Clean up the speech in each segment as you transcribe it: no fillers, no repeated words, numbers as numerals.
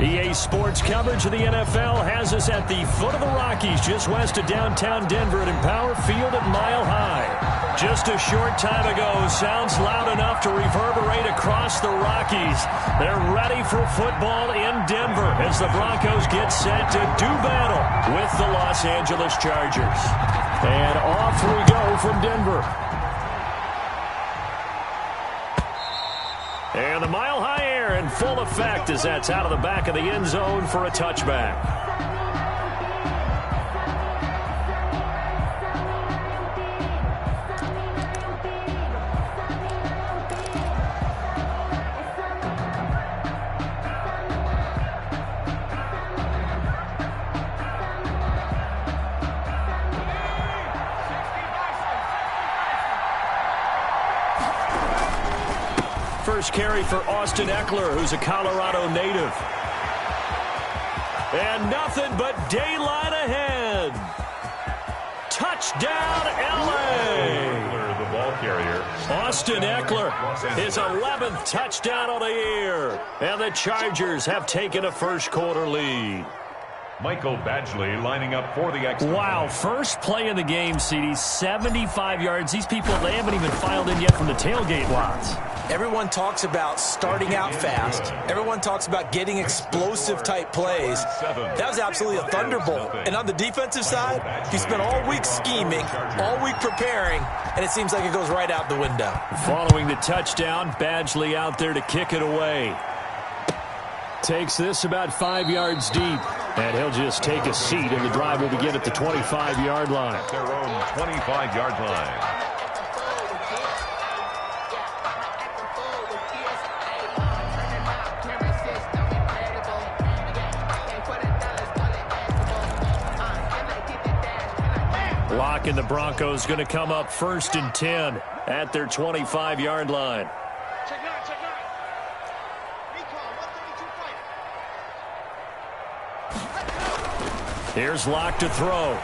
EA Sports coverage of the NFL has us at the foot of the Rockies, just west of downtown Denver at Empower Field at Mile High. Just a short time ago, sounds loud enough to reverberate across the Rockies. They're ready for football in Denver as the Broncos get set to do battle with the Los Angeles Chargers. And off we go from Denver. And the Mile High air in full effect as that's out of the back of the end zone for a touchback. First carry for Austin Eckler, who's a Colorado native. And nothing but daylight ahead. Touchdown, L.A. The ball carrier. Austin Eckler, his 11th touchdown of the year. And the Chargers have taken a first-quarter lead. Michael Badgley lining up for the extra. Wow, first play of the game, CD, 75 yards. These people, they haven't even filed in yet from the tailgate lots. Everyone talks about starting out fast. Everyone talks about getting explosive-type plays. That was absolutely a thunderbolt. And on the defensive side, he spent all week scheming, all week preparing, and it seems like it goes right out the window. Following the touchdown, Badgley out there to kick it away. Takes this about 5 yards deep. And he'll just take a seat, and the drive will begin at the 25-yard line. Their own 25-yard line. Lock and the Broncos going to come up 1st and 10 at their 25-yard line. Here's Locke to throw.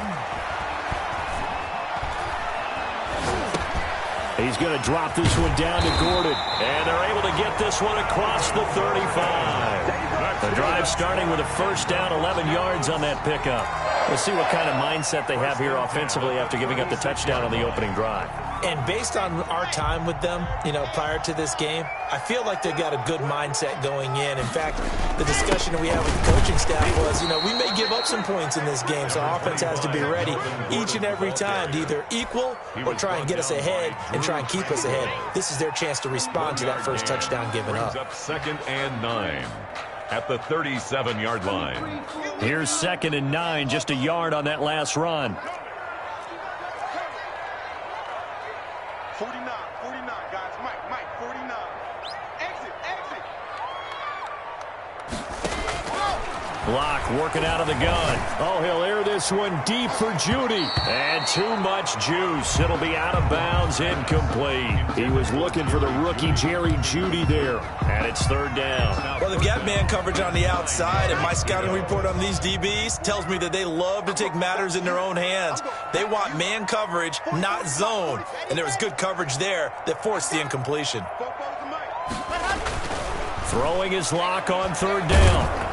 He's going to drop this one down to Gordon. And they're able to get this one across the 35. The drive starting with a first down, 11 yards on that pickup. We'll see what kind of mindset they have here offensively after giving up the touchdown on the opening drive. And based on our time with them, prior to this game, I feel like they've got a good mindset going in. In fact, the discussion that we had with the coaching staff was, we may give up some points in this game, so our offense has to be ready each and every time to either equal or try and get us ahead and try and keep us ahead. This is their chance to respond to that first touchdown given up. 2nd and 9 at the 37-yard line. Here's 2nd and 9, just a yard on that last run. 49, guys. Mike, 49. Exit. Locke working out of the gun. Oh, he'll air this one deep for Judy. And too much juice. It'll be out of bounds, incomplete. He was looking for the rookie Jerry Judy there. And it's 3rd down. Well, they've got man coverage on the outside, and my scouting report on these DBs tells me that they love to take matters in their own hands. They want man coverage, not zone. And there was good coverage there that forced the incompletion. Throwing his Locke on 3rd down.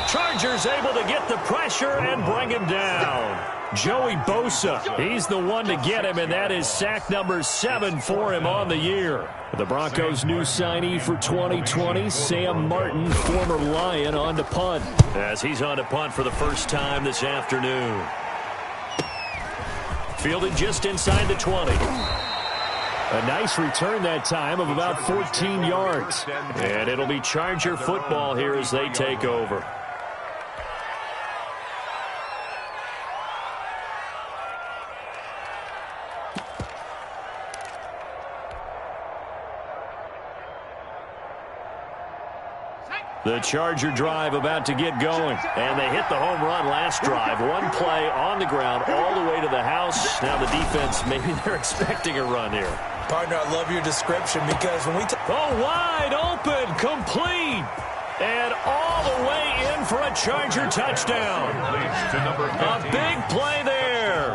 Chargers able to get the pressure and bring him down. Joey Bosa, he's the one to get him, and that is sack number 7 for him on the year. The Broncos' new signee for 2020, Sam Martin, former Lion, on to punt. As he's on to punt for the first time this afternoon. Fielded just inside the 20. A nice return that time of about 14 yards. And it'll be Charger football here as they take over. The Charger drive about to get going. And they hit the home run last drive. One play on the ground all the way to the house. Now the defense, maybe they're expecting a run here. Partner, I love your description because when we wide open, complete. And all the way in for a Charger touchdown. To number 15. A big play there.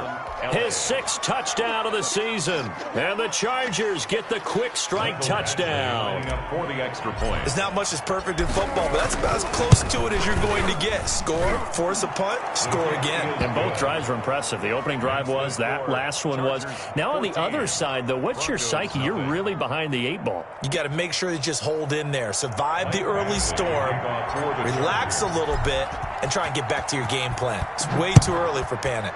His 6th touchdown of the season. And the Chargers get the quick strike touchdown. For the extra point. It's not much that's perfect in football, but that's about as close to it as you're going to get. Score, force a punt, score again. And both drives were impressive. The opening drive was, that last one was. Now on the other side, though, what's your psyche? You're really behind the 8 ball. You got to make sure you just hold in there. Survive the early storm, relax a little bit, and try and get back to your game plan. It's way too early for panic.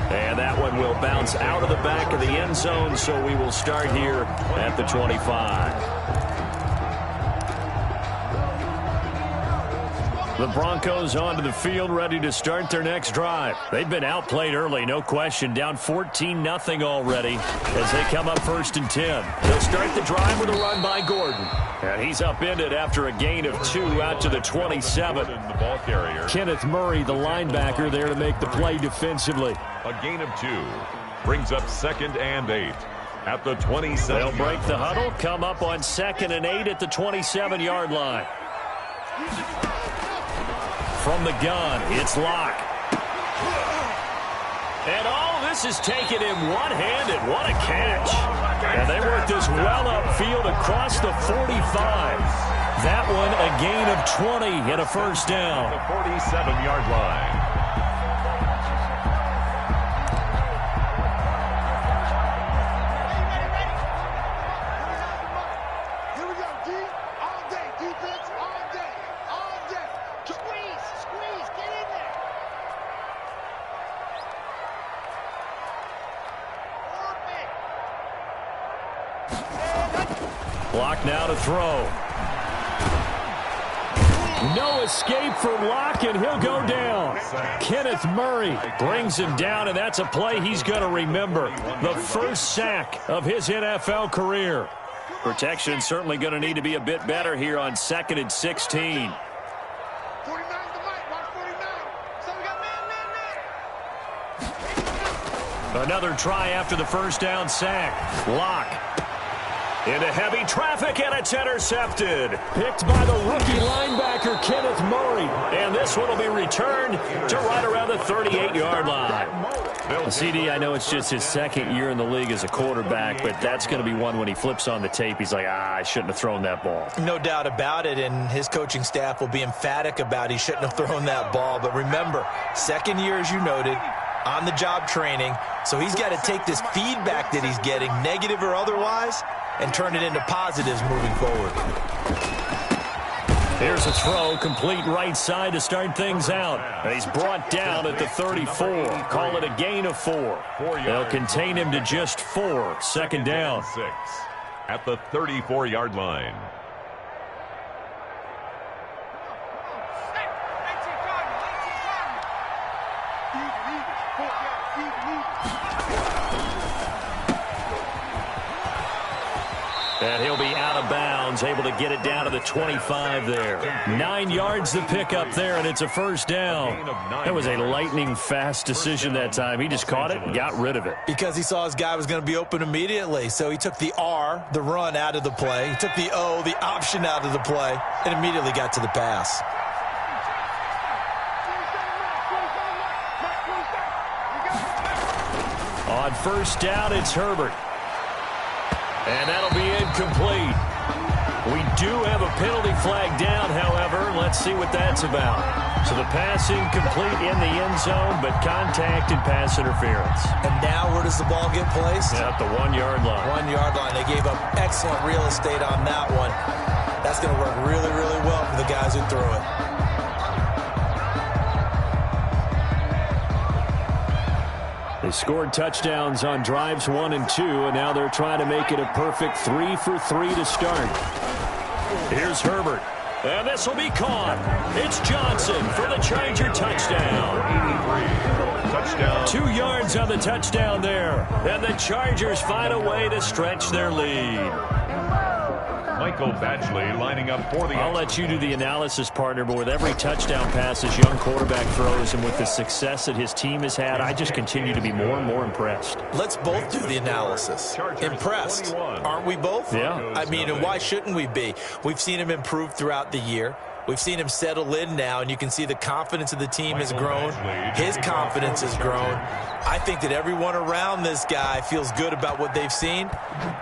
And that one will bounce out of the back of the end zone, so we will start here at the 25. The Broncos onto the field, ready to start their next drive. They've been outplayed early, no question. Down 14-0 already as they come up 1st and 10. They'll start the drive with a run by Gordon. And he's upended after a gain of 2 out to the 27. The ball carrier. Kenneth Murray, the linebacker, there to make the play defensively. A gain of 2 brings up 2nd and 8 at the 27. They'll break the huddle, come up on 2nd and 8 at the 27-yard line. From the gun, it's Locke. And all this is taken in one-handed. What a catch. And they work this well upfield across the 45. That one a gain of 20 and a 1st down. The 47-yard line. Locke now to throw. No escape for Locke, and he'll go down. Kenneth Murray brings him down, and that's a play he's going to remember. The first sack of his NFL career. Protection certainly going to need to be a bit better here on 2nd and 16. Another try after the 1st down sack. Locke into heavy traffic, and it's intercepted. Picked by the rookie linebacker, Kenneth Murray. And this one will be returned to right around the 38-yard line. CD, I know it's just his 2nd year in the league as a quarterback, but that's going to be one when he flips on the tape, he's like, I shouldn't have thrown that ball. No doubt about it, and his coaching staff will be emphatic about he shouldn't have thrown that ball. But remember, 2nd year, as you noted, on-the-job training, so he's got to take this feedback that he's getting, negative or otherwise, and turn it into positives moving forward. Here's a throw, complete right side to start things out. And he's brought down at the 34. Call it a gain of 4. They'll contain him to just 4. 2nd down. 6 at the 34-yard line. And he'll be out of bounds, able to get it down to the 25 there. 9 yards to pick up there, and it's a 1st down. That was a lightning-fast decision that time. He just caught it and got rid of it. Because he saw his guy was going to be open immediately, so he took the R, the run, out of the play. He took the O, the option, out of the play, and immediately got to the pass. On 1st down, it's Herbert. And that'll be incomplete. We do have a penalty flag down, however. Let's see what that's about. So the pass incomplete in the end zone, but contact and pass interference. And now where does the ball get placed? At the 1-yard line. 1-yard line. They gave up excellent real estate on that one. That's going to work really, really well for the guys who threw it. They scored touchdowns on drives 1 and 2, and now they're trying to make it a perfect 3 for 3 to start. Here's Herbert. And this will be caught. It's Johnson for the Charger touchdown. 83. Touchdown. 2 yards on the touchdown there. And the Chargers find a way to stretch their lead. Michael Badgley lining up for the... I'll let you do the analysis, partner, but with every touchdown pass this young quarterback throws and with the success that his team has had, I just continue to be more and more impressed. Let's both do the analysis. Impressed. Aren't we both? Yeah. I mean, and why shouldn't we be? We've seen him improve throughout the year. We've seen him settle in now, and you can see the confidence of the team has grown. His confidence has grown. I think that everyone around this guy feels good about what they've seen,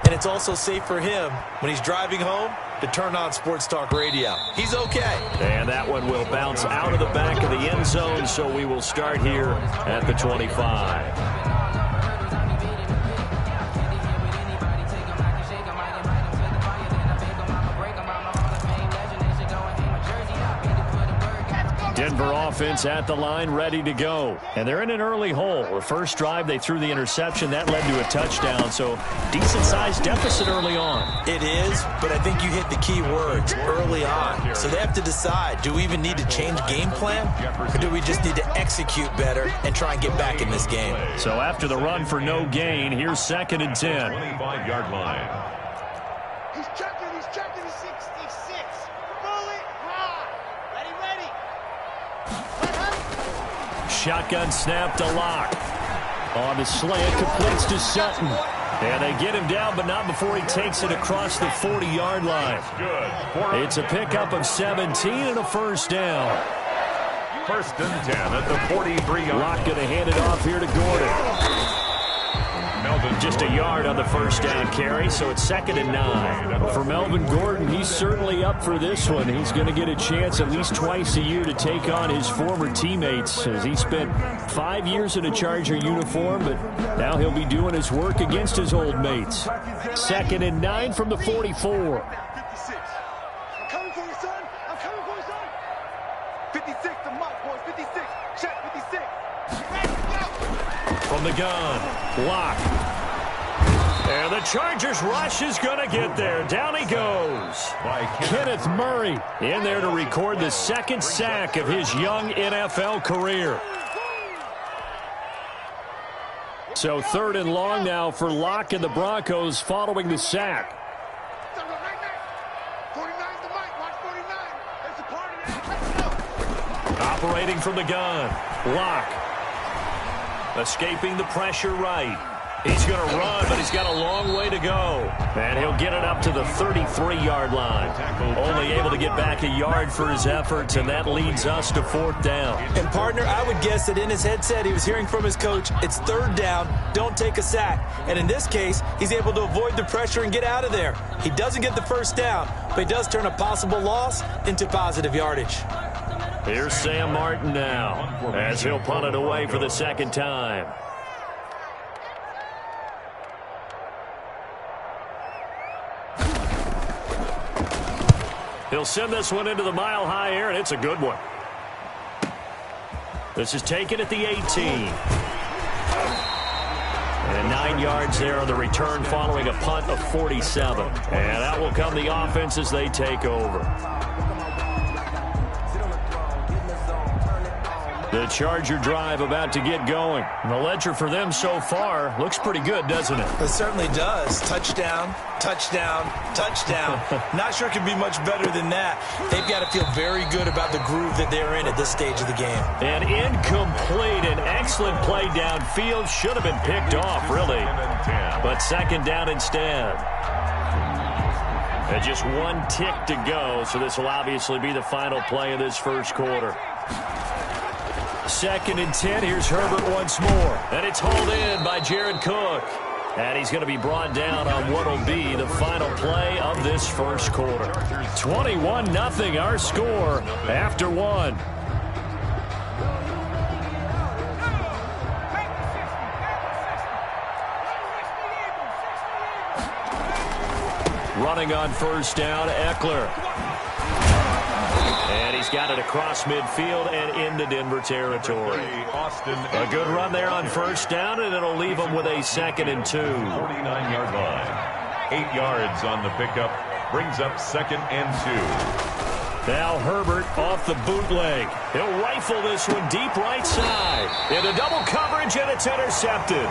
and it's also safe for him when he's driving home to turn on Sports Talk Radio. He's okay. And that one will bounce out of the back of the end zone, so we will start here at the 25. Denver offense at the line, ready to go. And they're in an early hole. The first drive, they threw the interception. That led to a touchdown, so decent-sized deficit early on. It is, but I think you hit the key words, early on. So they have to decide, do we even need to change game plan, or do we just need to execute better and try and get back in this game? So after the run for no gain, here's 2nd and 10. 25-yard line. He's checking, he's checking. 66. Bullet high. Ready. Shotgun snap to Locke. On the slant, completes to Sutton. And they get him down, but not before he takes it across the 40-yard line. It's a pickup of 17 and a first down. 1st and 10 at the 43-yard line. Locke going to hand it off here to Gordon. Just a yard on the first down carry, so it's 2nd and 9. For Melvin Gordon, he's certainly up for this one. He's going to get a chance at least twice a year to take on his former teammates, as he spent 5 years in a Charger uniform, but now he'll be doing his work against his old mates. 2nd and 9 from the 44. 56. I'm coming for you, son. I'm coming for you, son. 56 to Mike, boys. 56. Check 56. From the gun, Locke. And the Chargers rush is going to get there. Down he goes. Kenneth Murray in there to record the 2nd sack of his young NFL career. So 3rd and long now for Locke and the Broncos following the sack. 49's the Mike. Watch 49. That's a part of that. Operating from the gun, Locke. Escaping the pressure right. He's going to run, but he's got a long way to go. And he'll get it up to the 33-yard line. Only able to get back a yard for his efforts, and that leads us to 4th down. And, partner, I would guess that in his headset he was hearing from his coach, it's 3rd down, don't take a sack. And in this case, he's able to avoid the pressure and get out of there. He doesn't get the first down, but he does turn a possible loss into positive yardage. Here's Sam Martin now, as he'll punt it away for the 2nd time. He'll send this one into the mile-high air, and it's a good one. This is taken at the 18. And 9 yards there on the return following a punt of 47. And out will come the offense as they take over. The Charger drive about to get going. And the ledger for them so far looks pretty good, doesn't it? It certainly does. Touchdown, touchdown, touchdown. Not sure it could be much better than that. They've got to feel very good about the groove that they're in at this stage of the game. An incomplete and excellent play downfield. Should have been picked off, really. But 2nd down instead. And just 1 tick to go, so this will obviously be the final play of this first quarter. 2nd and 10. Here's Herbert once more. And it's hauled in by Jared Cook. And he's going to be brought down on what will be the final play of this first quarter. 21-0 our score after 1. Running on first down, Eckler. And he's got it across midfield and into Denver territory. A good run there on first down, and it'll leave him with a 2nd and 2. 49-yard line. 8 yards on the pickup. Brings up 2nd and 2. Now Herbert off the bootleg. He'll rifle this one deep right side. Into double coverage, and it's intercepted.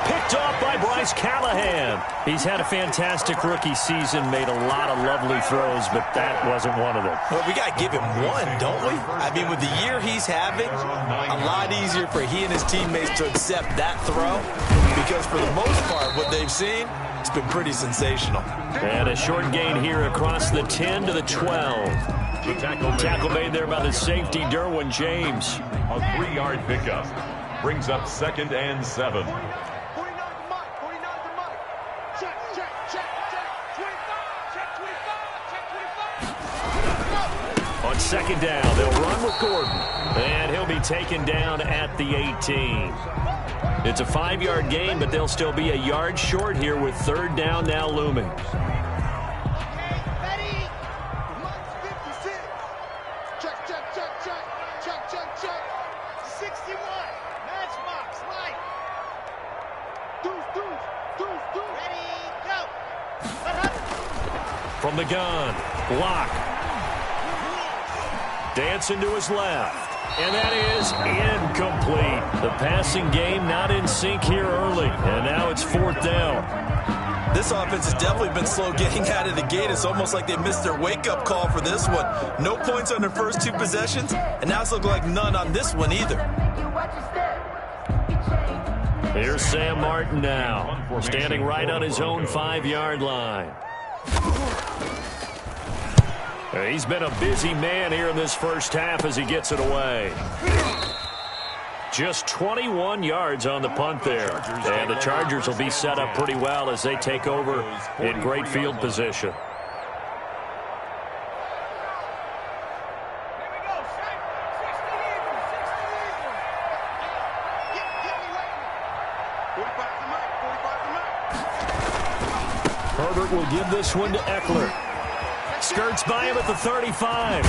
Picked off by Bryce Callahan. He's had a fantastic rookie season, made a lot of lovely throws, but that wasn't one of them. Well, we got to give him one, don't we? I mean, with the year he's having, a lot easier for he and his teammates to accept that throw, because for the most part, what they've seen, it's been pretty sensational. And a short gain here across the 10 to the 12. The Tackle made there by the safety, Derwin James. A 3-yard pickup brings up 2nd and 7. 49 to Mike. 49 to Mike. Check. 25. Check 25. On 2nd down, they'll run with Gordon. And he'll be taken down at the 18. It's a 5-yard gain, but they'll still be a yard short here with 3rd down now looming. Ready? Mike's 56. Check. 61. Matchbox. Mike. Deuce. Ready, go. From the gun, Block. Dancing to his left. And that is incomplete. The passing game not in sync here early. And now it's 4th down. This offense has definitely been slow getting out of the gate. It's almost like they missed their wake-up call for this one. No points on their first 2 possessions, and now it's looking like none on this one either. Here's Sam Martin now, standing right on his own 5-yard line. He's been a busy man here in this first half as he gets it away. Just 21 yards on the punt there. And the Chargers will be set up pretty well as they take over in great field position. Herbert will give this one to Eckler. Skirts by him at the 35.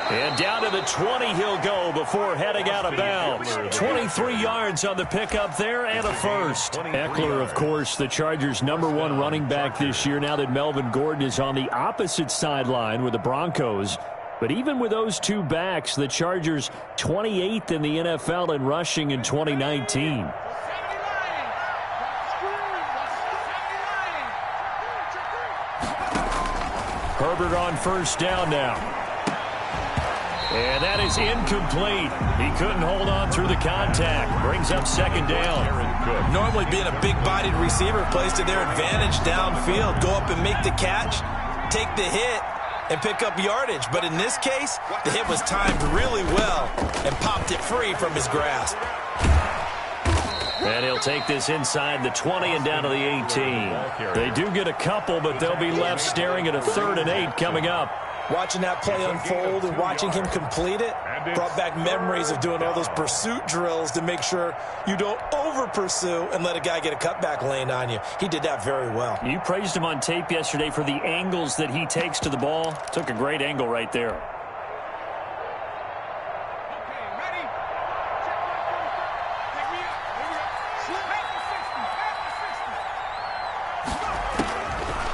And down to the 20 he'll go before heading out of bounds. 23 yards on the pickup there and a first. Eckler, of course, the Chargers' #1 running back this year now that Melvin Gordon is on the opposite sideline with the Broncos. But even with those 2 backs, the Chargers 28th in the NFL in rushing in 2019. Herbert on 1st down now. And that is incomplete. He couldn't hold on through the contact. Brings up 2nd down. Normally being a big-bodied receiver plays to their advantage downfield. Go up and make the catch, take the hit, and pick up yardage. But in this case, the hit was timed really well and popped it free from his grasp. And he'll take this inside the 20 and down to the 18. They do get a couple, but they'll be left staring at a 3rd and 8 coming up. Watching that play unfold and watching him complete it brought back memories of doing all those pursuit drills to make sure you don't over-pursue and let a guy get a cutback lane on you. He did that very well. You praised him on tape yesterday for the angles that he takes to the ball. Took a great angle right there.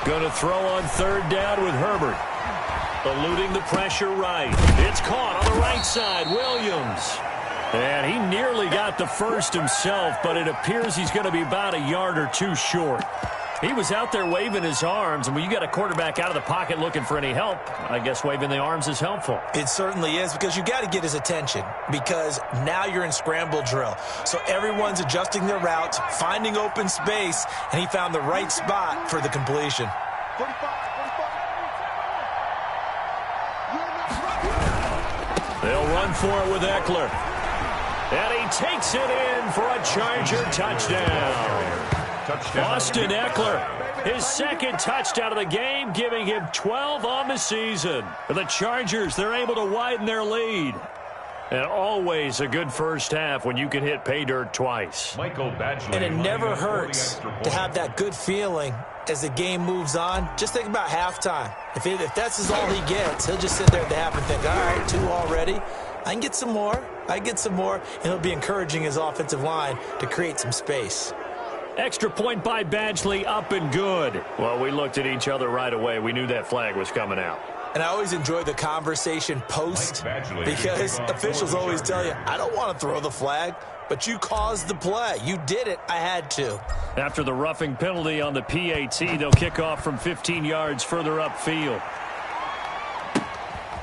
Going to throw on 3rd down with Herbert. Eluding the pressure right. It's caught on the right side. Williams. And he nearly got the first himself, but it appears he's going to be about a yard or 2 short. He was out there waving his arms, and when you got a quarterback out of the pocket looking for any help, I guess waving the arms is helpful. It certainly is, because you got to get his attention, because now you're in scramble drill. So everyone's adjusting their routes, finding open space, and he found the right spot for the completion. 45. They'll run for it with Eckler. And he takes it in for a Charger touchdown. Austin Eckler, his 2nd touchdown of the game, giving him 12 on the season. For the Chargers, they're able to widen their lead. And always a good first half when you can hit pay dirt twice. And it never hurts to have that good feeling as the game moves on. Just think about halftime. If that's all he gets, he'll just sit there at the half and think, all right, 2 already. I can get some more. And he'll be encouraging his offensive line to create some space. Extra point by Badgley, up and good. Well, we looked at each other right away. We knew that flag was coming out. And I always enjoy the conversation post, because officials always tell you, I don't want to throw the flag, but you caused the play. You did it. I had to. After the roughing penalty on the PAT, they'll kick off from 15 yards further upfield.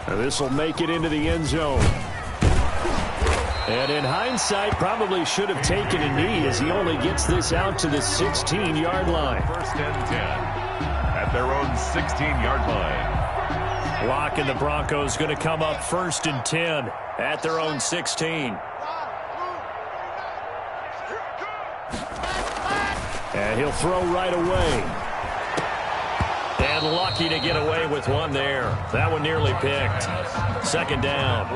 This will make it into the end zone. And in hindsight, probably should have taken a knee as he only gets this out to the 16-yard line. 1st and 10 at their own 16-yard line. Locke and the Broncos going to come up 1st and 10 at their own 16. And he'll throw right away. And lucky to get away with one there. That one nearly picked. 2nd down.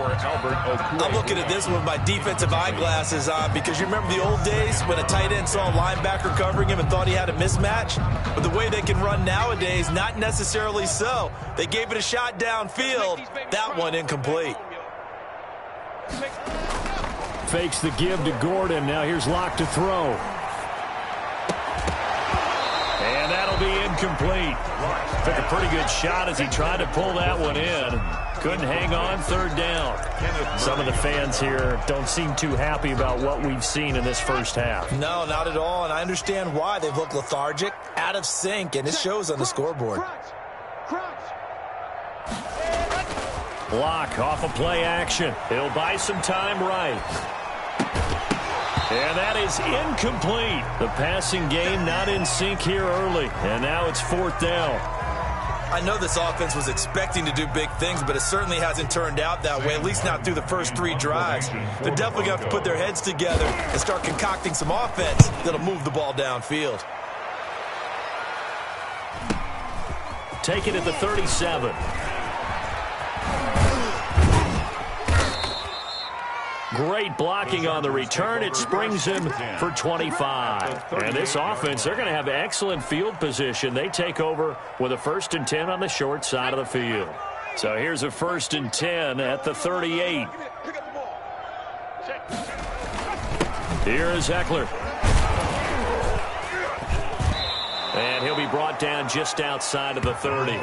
I'm looking at this one with my defensive eyeglasses on because you remember the old days when a tight end saw a linebacker covering him and thought he had a mismatch? But the way they can run nowadays, not necessarily so. They gave it a shot downfield. That one incomplete. Fakes the give to Gordon. Now here's Locke to throw. And that'll be incomplete. Took a pretty good shot as he tried to pull that one in. Couldn't hang on. 3rd down. Some of the fans here don't seem too happy about what we've seen in this first half. No, not at all, and I understand why. They've looked lethargic, out of sync, and it shows on the scoreboard. Locke off a play action. He'll buy some time right. And that is incomplete. The passing game not in sync here early. And now it's 4th down. I know this offense was expecting to do big things, but it certainly hasn't turned out that way, at least not through the first 3 drives. They're definitely going to have to put their heads together and start concocting some offense that'll move the ball downfield. Take it at the 37. Great blocking on the return. It springs him for 25. And this offense, they're going to have excellent field position. They take over with a 1st and 10 on the short side of the field. So here's a 1st and 10 at the 38. Here is Eckler. And he'll be brought down just outside of the 30.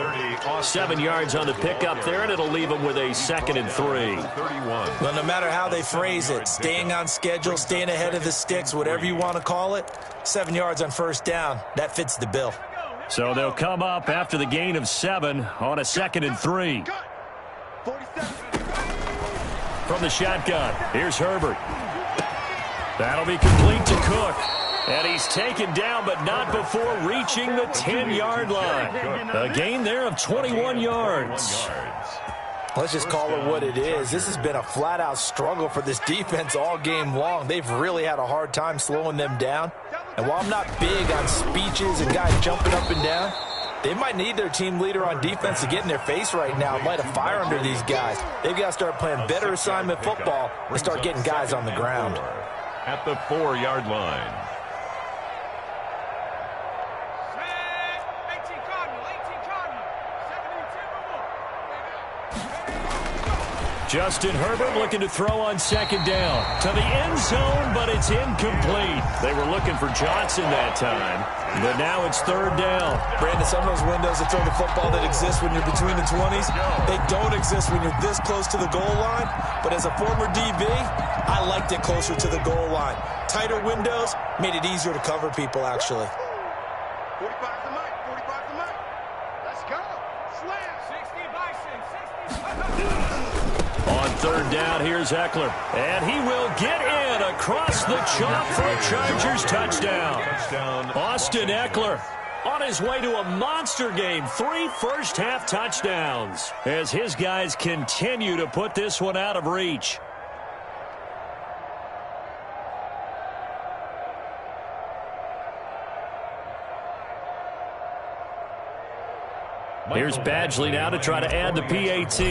7 yards on the pickup there, and it'll leave him with a 2nd and 3. Well, no matter how they phrase it, staying on schedule, staying ahead of the sticks, whatever you want to call it, 7 yards on 1st down, that fits the bill. So they'll come up after the gain of 7 on a 2nd and 3. From the shotgun, here's Herbert. That'll be complete to Cook. And he's taken down, but not before reaching the 10-yard line. A gain there of 21 yards. Let's just call it what it is. This has been a flat-out struggle for this defense all game long. They've really had a hard time slowing them down. And while I'm not big on speeches and guys jumping up and down, they might need their team leader on defense to get in their face right now and light a fire under these guys. They've got to start playing better assignment football and start getting guys on the ground. At the 4-yard line. Justin Herbert looking to throw on 2nd down to the end zone, but it's incomplete. They were looking for Johnson that time, but now it's 3rd down. Brandon, some of those windows to throw the football that exist when you're between the 20s, they don't exist when you're this close to the goal line. But as a former DB, I liked it closer to the goal line. Tighter windows made it easier to cover people, actually. 45 to Mike, 45 to Mike. Let's go. Slam. 60 Bison, 60. On 3rd down, here's Eckler. And he will get in across the chalk for a Chargers touchdown. Austin Eckler on his way to a monster game. 3 first-half touchdowns as his guys continue to put this one out of reach. Here's Badgley now to try to add the PAT.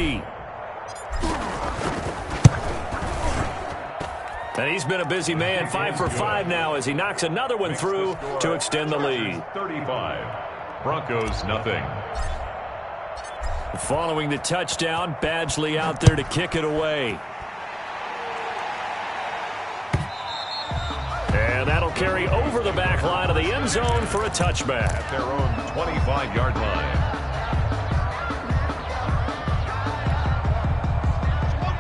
And he's been a busy man, 5 for 5 now as he knocks another one through to extend the lead. 35. Broncos nothing. Following the touchdown, Badgley out there to kick it away. And that'll carry over the back line of the end zone for a touchback. At their own 25-yard line.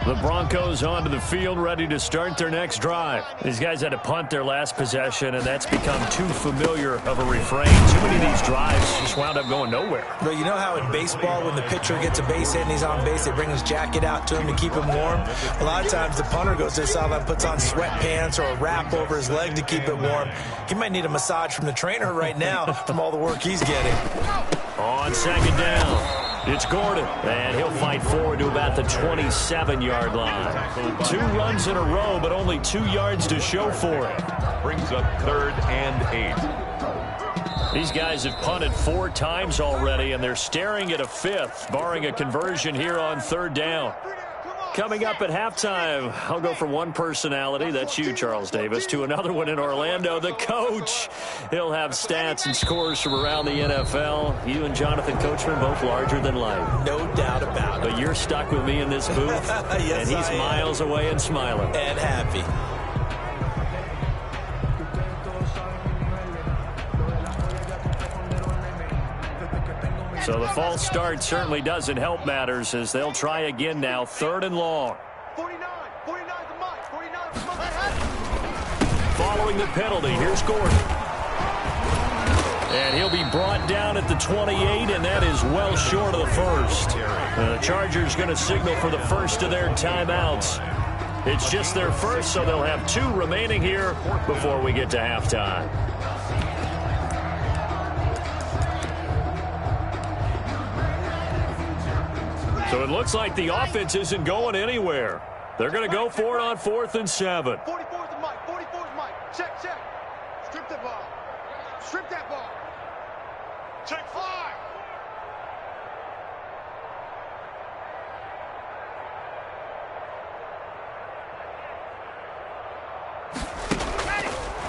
The Broncos onto the field, ready to start their next drive. These guys had to punt their last possession, and that's become too familiar of a refrain. Too many of these drives just wound up going nowhere. But you know how in baseball, when the pitcher gets a base hit and he's on base, they bring his jacket out to him to keep him warm? A lot of times the punter goes to the sideline, puts on sweatpants or a wrap over his leg to keep it warm. He might need a massage from the trainer right now from all the work he's getting. On 2nd down. It's Gordon, and he'll fight forward to about the 27-yard line. 2 runs in a row, but only 2 yards to show for it. Brings up 3rd and 8. These guys have punted 4 times already, and they're staring at a 5th, barring a conversion here on 3rd down. Coming up at halftime, I'll go from one personality, that's you, Charles Davis, to another one in Orlando, the coach. He'll have stats and scores from around the NFL. You and Jonathan Coachman both larger than life. No doubt about it. But you're stuck with me in this booth, yes, and he's miles away and smiling. And happy. So the false start certainly doesn't help matters as they'll try again now, 3rd and long. 49 the mic, 49 the mic. Following the penalty, here's Gordon. And he'll be brought down at the 28, and that is well short of the first. The Chargers going to signal for the first of their timeouts. It's just their first, so they'll have 2 remaining here before we get to halftime. So it looks like the offense isn't going anywhere. They're going to go for it on 4th and 7. 44's the mic, 44's mic. Check. Strip that ball. Strip that ball. Check 5.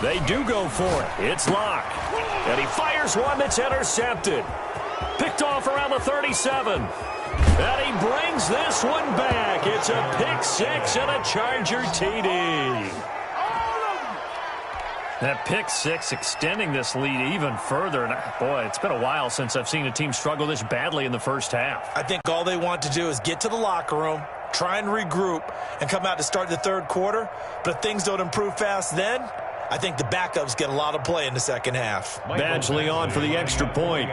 They do go for it. It's Locke. And he fires one that's intercepted. Picked off around the 37. And he brings this one back. It's a pick 6 and a Charger TD. That pick 6 extending this lead even further. And boy, it's been a while since I've seen a team struggle this badly in the first half. I think all they want to do is get to the locker room, try and regroup, and come out to start the 3rd quarter. But if things don't improve fast then, I think the backups get a lot of play in the second half. Badgley on for the extra point.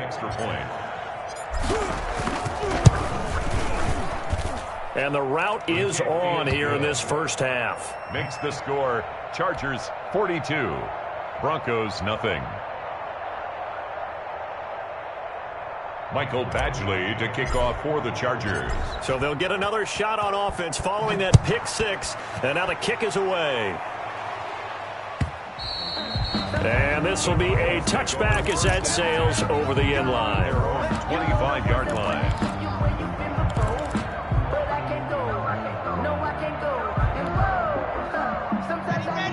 And the route is on here in this first half. Makes the score Chargers 42, Broncos nothing. Michael Badgley to kick off for the Chargers. So they'll get another shot on offense following that pick 6. And now the kick is away. And this will be a touchback as that sails over the end line. 25-yard line.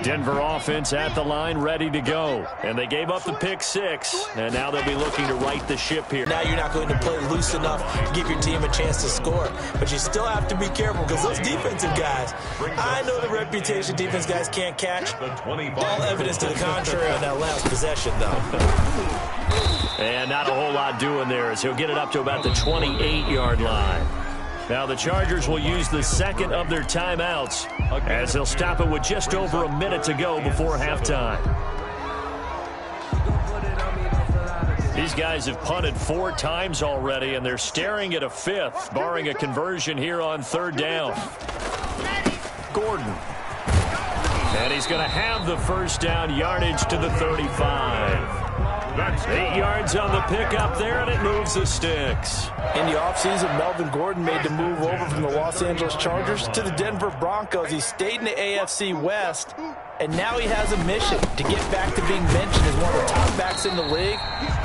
Denver offense at the line, ready to go. And they gave up the pick 6, and now they'll be looking to right the ship here. Now you're not going to play loose enough to give your team a chance to score. But you still have to be careful because those defensive guys, I know the reputation defense guys can't catch. All evidence to the contrary on that last possession, though. And not a whole lot doing there as he'll get it up to about the 28-yard line. Now the Chargers will use the second of their timeouts as they'll stop it with just over a minute to go before halftime. These guys have punted 4 times already, and they're staring at a 5th, barring a conversion here on 3rd down. Gordon. And he's going to have the first down, yardage to the 35. That's 8 yards on the pickup there, and it moves the sticks. In the offseason, Melvin Gordon made the move over from the Los Angeles Chargers to the Denver Broncos. He stayed in the AFC West, and now he has a mission to get back to being mentioned as one of the top backs in the league.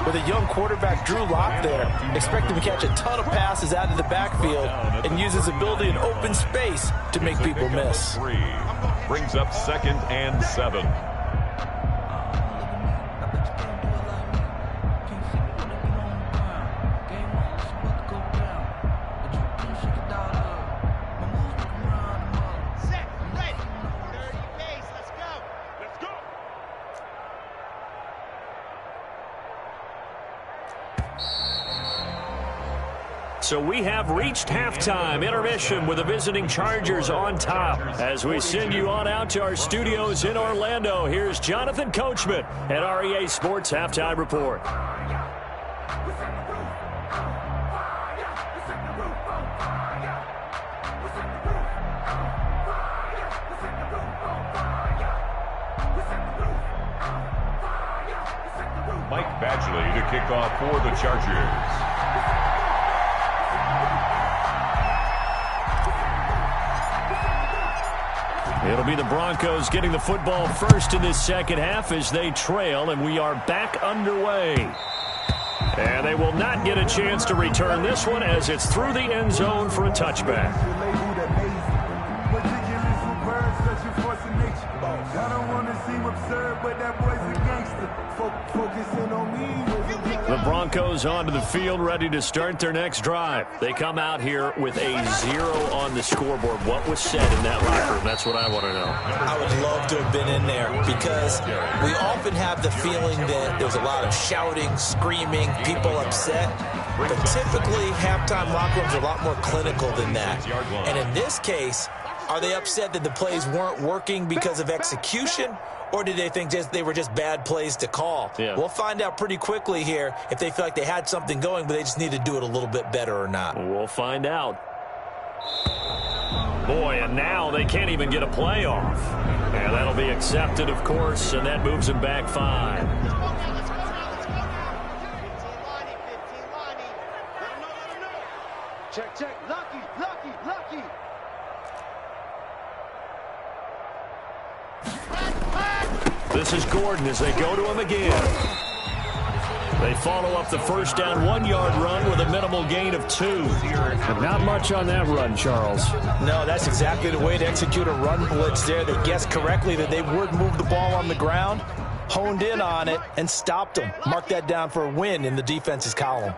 With a young quarterback, Drew Lock, there, expect him to catch a ton of passes out of the backfield and use his ability in open space to make people miss. Brings up 2nd and 7. So we have reached halftime intermission with the visiting Chargers on top. As we send you on out to our studios in Orlando, here's Jonathan Coachman at REA Sports Halftime Report. Mike Badgley to kick off for the Chargers. It'll be the Broncos getting the football first in this second half as they trail, and we are back underway. And they will not get a chance to return this one as it's through the end zone for a touchback. I don't want to seem absurd, but that boy's a gangster. Focusing on me. The Broncos onto the field, ready to start their next drive. They come out here with a 0 on the scoreboard. What was said in that locker room? That's what I want to know. I would love to have been in there because we often have the feeling that there's a lot of shouting, screaming, people upset. But typically, halftime locker rooms are a lot more clinical than that. And in this case, are they upset that the plays weren't working because of execution, or did they think they were just bad plays to call? Yeah. We'll find out pretty quickly here if they feel like they had something going, but they just need to do it a little bit better or not. We'll find out. Boy, and now they can't even get a play off. And that'll be accepted, of course, and that moves them back 5. Check. Lucky. This is Gordon as they go to him again. They follow up the first down 1-yard run with a minimal gain of 2. Not much on that run, Charles. No, that's exactly the way to execute a run blitz there. They guessed correctly that they would move the ball on the ground, honed in on it, and stopped them. Mark that down for a win in the defense's column.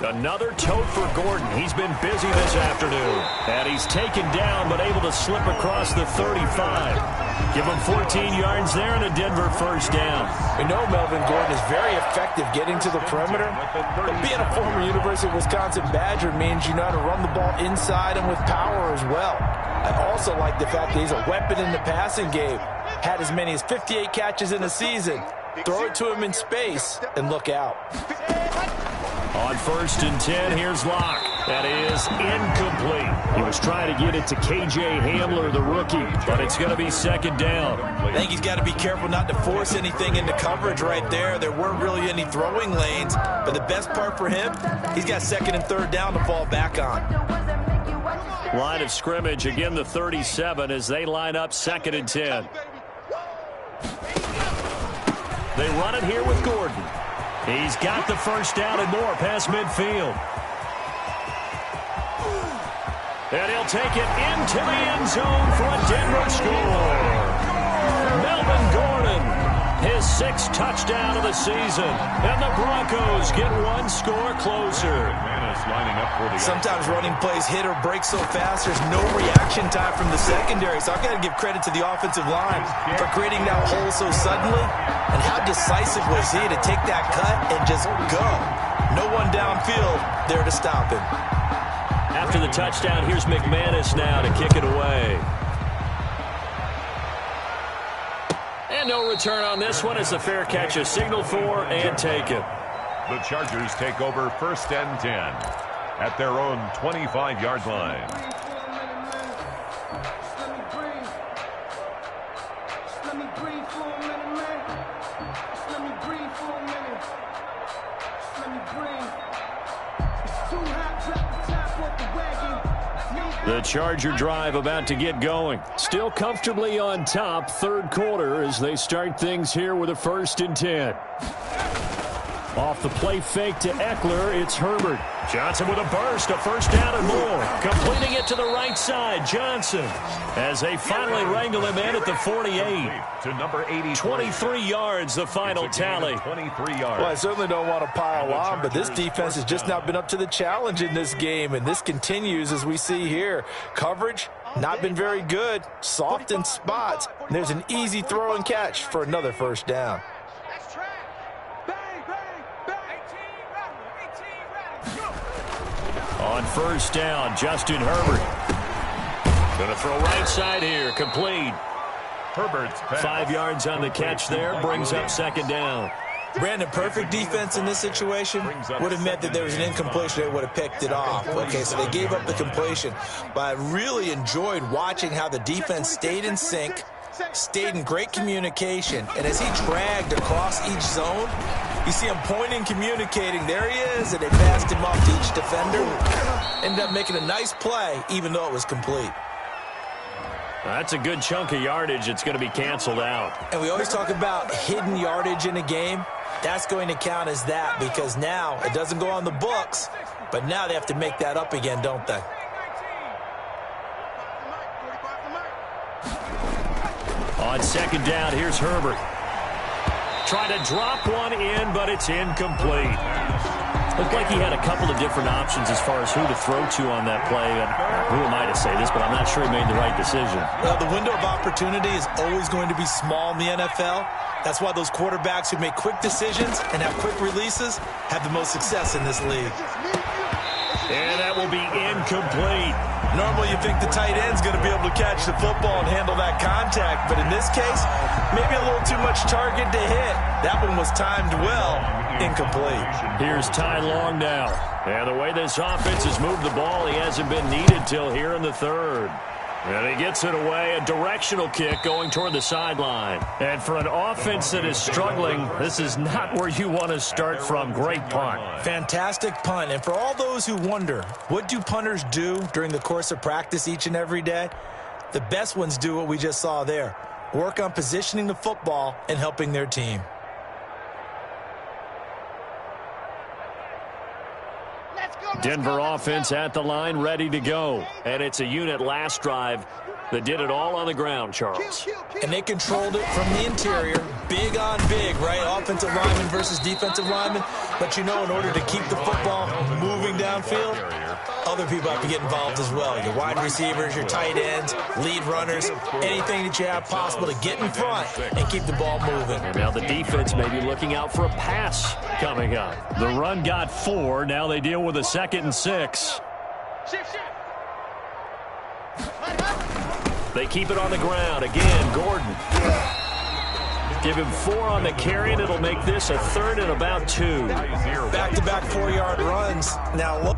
Another tote for Gordon. He's been busy this afternoon. And he's taken down but able to slip across the 35. Give him 14 yards there and a Denver first down. We know Melvin Gordon is very effective getting to the perimeter. But being a former University of Wisconsin Badger means you know how to run the ball inside and with power as well. I also like the fact that he's a weapon in the passing game. Had as many as 58 catches in a season. Throw it to him in space and look out. On 1st and 10, here's Locke. That is incomplete. He was trying to get it to K.J. Hamler, the rookie, but it's going to be 2nd down. I think he's got to be careful not to force anything into coverage right there. There weren't really any throwing lanes, but the best part for him, he's got 2nd and 3rd down to fall back on. Line of scrimmage, again the 37 as they line up 2nd and 10. They run it here with Gordon. He's got the first down and more past midfield. And he'll take it into the end zone for a Denver score. Melvin Gordon, his 6th touchdown of the season. And the Broncos get 1 score closer. Lining up for the Sometimes running plays hit or break so fast, there's no reaction time from the secondary. So I've got to give credit to the offensive line for creating that hole so suddenly. And how decisive was he to take that cut and just go? No one downfield there to stop him. After the touchdown, here's McManus now to kick it away. And no return on this one. It's a fair catch, a signal for and taken. The Chargers take over 1st and 10 at their own 25-yard line. The Charger drive about to get going. Still comfortably on top, 3rd quarter as they start things here with a 1st and 10. Off the play fake to Eckler, it's Herbert. Johnson with a burst, a first down and more. Completing it to the right side, Johnson. As they finally wrangle him in at the 48. To number 80. 23 yards, the final tally. 23 yards. Well, I certainly don't want to pile on, but this defense has just not been up to the challenge in this game, and this continues as we see here. Coverage, not been very good. Soft in spots. And there's an easy throw and catch for another first down. On 1st down, Justin Herbert. Going to throw right side here, complete. Herbert's pass. 5 yards on the catch there, brings up 2nd down. Brandon, perfect defense in this situation would have meant that there was an incompletion. They would have picked it off. Okay, so they gave up the completion. But I really enjoyed watching how the defense stayed in sync, stayed in great communication, and as he dragged across each zone, You see him pointing, communicating. There he is, and they passed him off to each defender. Ended up making a nice play, even though it was complete. That's a good chunk of yardage. It's going to be canceled out. And we always talk about hidden yardage in a game. That's going to count as that because now it doesn't go on the books, but now they have to make that up again, don't they? On second down, here's Herbert. Trying to drop one in, but it's incomplete. Looked like he had a couple of different options as far as who to throw to on that play. And who am I to say this, but I'm not sure he made the right decision. Well, the window of opportunity is always going to be small in the NFL. That's why those quarterbacks who make quick decisions and have quick releases have the most success in this league. And that will be incomplete. Normally you think the tight end's going to be able to catch the football and handle that contact, but in this case, maybe a little too much target to hit. That one was timed well. Incomplete. Here's Ty Long now. And the way this offense has moved the ball, he hasn't been needed till here in the third. And he gets it away, a directional kick going toward the sideline. And for an offense that is struggling, this is not where you want to start from. Great punt. Fantastic punt. And for all those who wonder, what do punters do during the course of practice each and every day? The best ones do what we just saw there. Work on positioning the football and helping their team. Denver offense at the line, ready to go. And it's a unit last drive that did it all on the ground, Charles. And they controlled it from the interior. Big on big, right? Offensive lineman versus defensive lineman. But you know, in order to keep the football moving downfield, other people have to get involved as well. Your wide receivers, your tight ends, lead runners, anything that you have possible to get in front and keep the ball moving. And now the defense may be looking out for a pass coming up. The run got 4. Now they deal with a 2nd and 6. They keep it on the ground. Again, Gordon. Give him 4 on the carry, and it'll make this a 3rd and about 2. Back-to-back 4-yard runs. Now look.